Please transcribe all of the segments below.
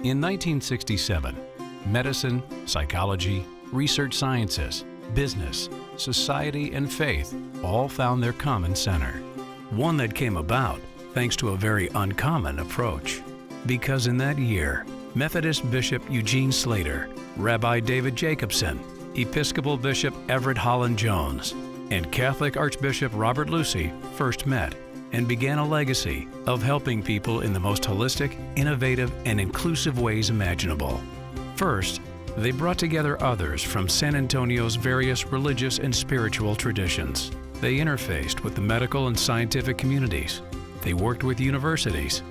In 1967, medicine, psychology, research sciences, business, society, and faith all found their common center. One that came about thanks to a very uncommon approach. Because in that year, Methodist Bishop Eugene Slater, Rabbi David Jacobson, Episcopal Bishop Everett Holland Jones, and Catholic Archbishop Robert Lucy first met and began a legacy of helping people in the most holistic, innovative, and inclusive ways imaginable. First, they brought together others from San Antonio's various religious and spiritual traditions. They interfaced with the medical and scientific communities. They worked with universities,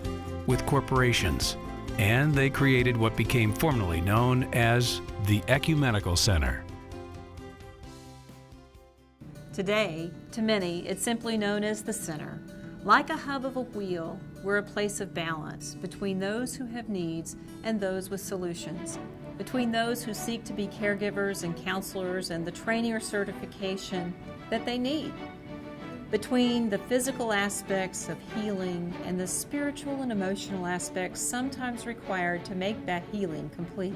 with corporations, and they created what became formally known as the Ecumenical Center. Today, to many, it's simply known as the center. Like a hub of a wheel, we're a place of balance between those who have needs and those with solutions, between those who seek to be caregivers and counselors and the training or certification that they need, between the physical aspects of healing and the spiritual and emotional aspects sometimes required to make that healing complete.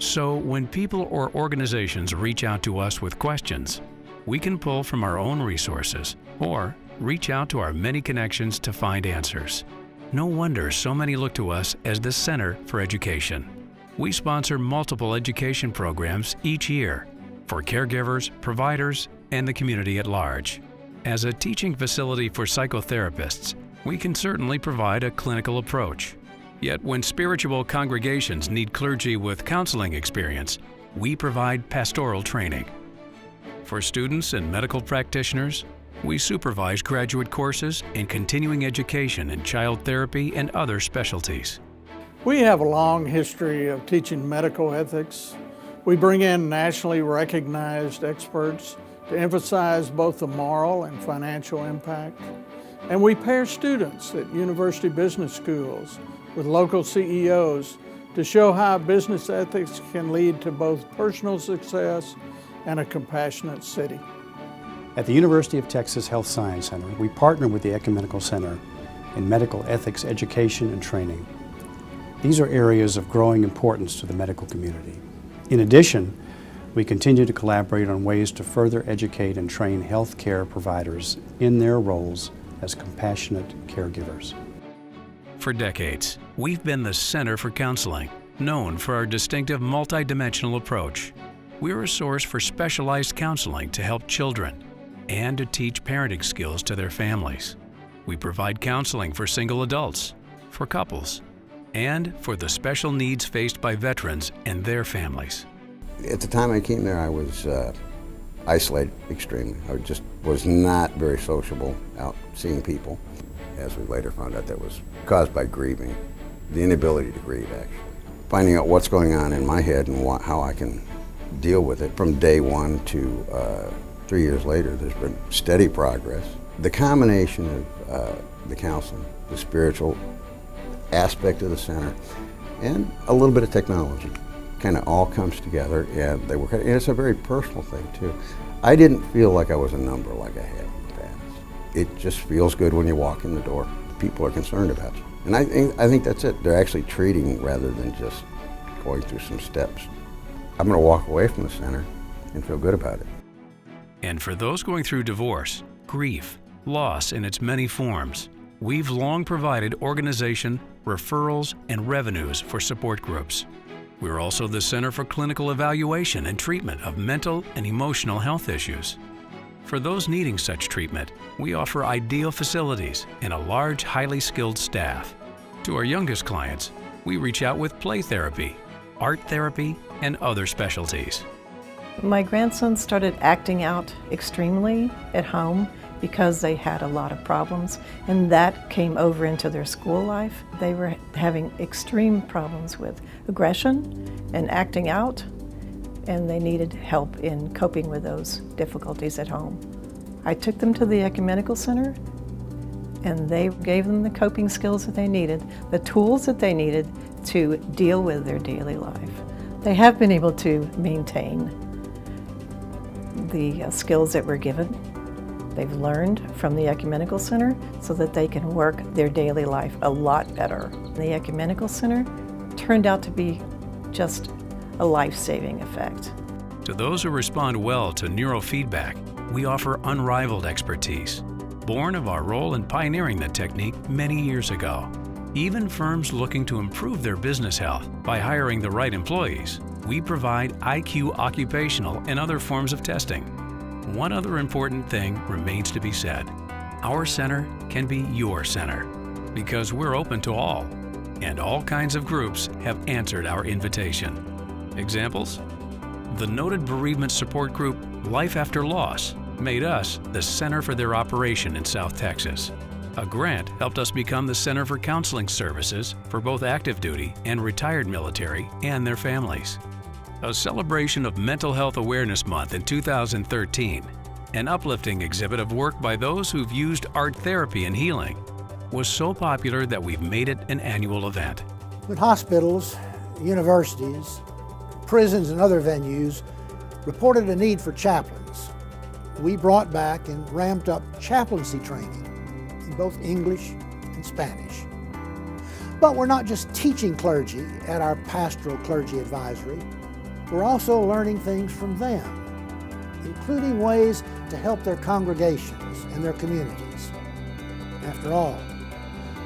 So when people or organizations reach out to us with questions, we can pull from our own resources or reach out to our many connections to find answers. No wonder so many look to us as the Center for Education. We sponsor multiple education programs each year for caregivers, providers, and the community at large. As a teaching facility for psychotherapists, we can certainly provide a clinical approach. Yet when spiritual congregations need clergy with counseling experience, we provide pastoral training. For students and medical practitioners, we supervise graduate courses and continuing education in child therapy and other specialties. We have a long history of teaching medical ethics. We bring in nationally recognized experts to emphasize both the moral and financial impact. And we pair students at university business schools with local CEOs to show how business ethics can lead to both personal success and a compassionate city. At the University of Texas Health Science Center, we partner with the Ecumenical Center in medical ethics education and training. These are areas of growing importance to the medical community. In addition, we continue to collaborate on ways to further educate and train healthcare providers in their roles as compassionate caregivers. For decades, we've been the Center for Counseling, known for our distinctive multidimensional approach. We're a source for specialized counseling to help children and to teach parenting skills to their families. We provide counseling for single adults, for couples, and for the special needs faced by veterans and their families. At the time I came there, I was isolated extremely. I just was not very sociable out seeing people. As we later found out, that was caused by grieving, the inability to grieve actually. Finding out what's going on in my head and how I can deal with it. From day one to 3 years later, there's been steady progress. The combination of the counseling, the spiritual aspect of the center, and a little bit of technology kind of all comes together, and they work. And it's a very personal thing too. I didn't feel like I was a number like I had in the past. It just feels good when you walk in the door. People are concerned about you, and I think that's it. They're actually treating rather than just going through some steps. I'm going to walk away from the center and feel good about it. And for those going through divorce, grief, loss in its many forms, we've long provided organization, referrals, and revenues for support groups. We're also the Center for Clinical Evaluation and Treatment of Mental and Emotional Health Issues. For those needing such treatment, we offer ideal facilities and a large, highly skilled staff. To our youngest clients, we reach out with play therapy, art therapy, and other specialties. My grandsons started acting out extremely at home because they had a lot of problems, and that came over into their school life. They were having extreme problems with aggression and acting out, and they needed help in coping with those difficulties at home. I took them to the Ecumenical Center, and they gave them the coping skills that they needed, the tools that they needed to deal with their daily life. They have been able to maintain the skills that were given. They've learned from the Ecumenical Center so that they can work their daily life a lot better. The Ecumenical Center turned out to be just a life-saving effect. To those who respond well to neurofeedback, we offer unrivaled expertise, born of our role in pioneering the technique many years ago. Even firms looking to improve their business health by hiring the right employees, we provide IQ occupational and other forms of testing. One other important thing remains to be said. Our center can be your center because we're open to all, and all kinds of groups have answered our invitation. Examples? The noted bereavement support group Life After Loss made us the center for their operation in South Texas. A grant helped us become the Center for Counseling Services for both active duty and retired military and their families. A celebration of Mental Health Awareness Month in 2013, an uplifting exhibit of work by those who've used art therapy and healing, was so popular that we've made it an annual event. When hospitals, universities, prisons and other venues reported a need for chaplains, we brought back and ramped up chaplaincy training in both English and Spanish. But we're not just teaching clergy at our Pastoral Clergy Advisory, we're also learning things from them, including ways to help their congregations and their communities. After all,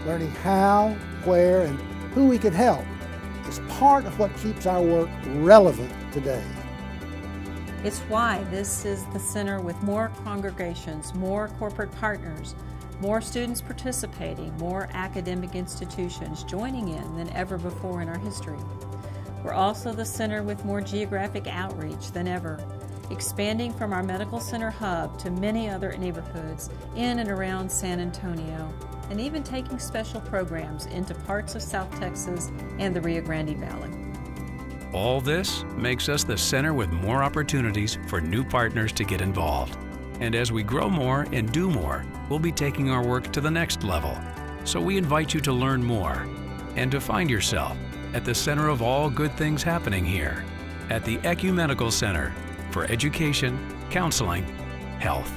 learning how, where, and who we can help is part of what keeps our work relevant today. It's why this is the center with more congregations, more corporate partners, more students participating, more academic institutions joining in than ever before in our history. We're also the center with more geographic outreach than ever, expanding from our medical center hub to many other neighborhoods in and around San Antonio, and even taking special programs into parts of South Texas and the Rio Grande Valley. All this makes us the center with more opportunities for new partners to get involved. And as we grow more and do more, we'll be taking our work to the next level. So we invite you to learn more and to find yourself at the center of all good things happening here at the Ecumenical Center for Education, Counseling, Health.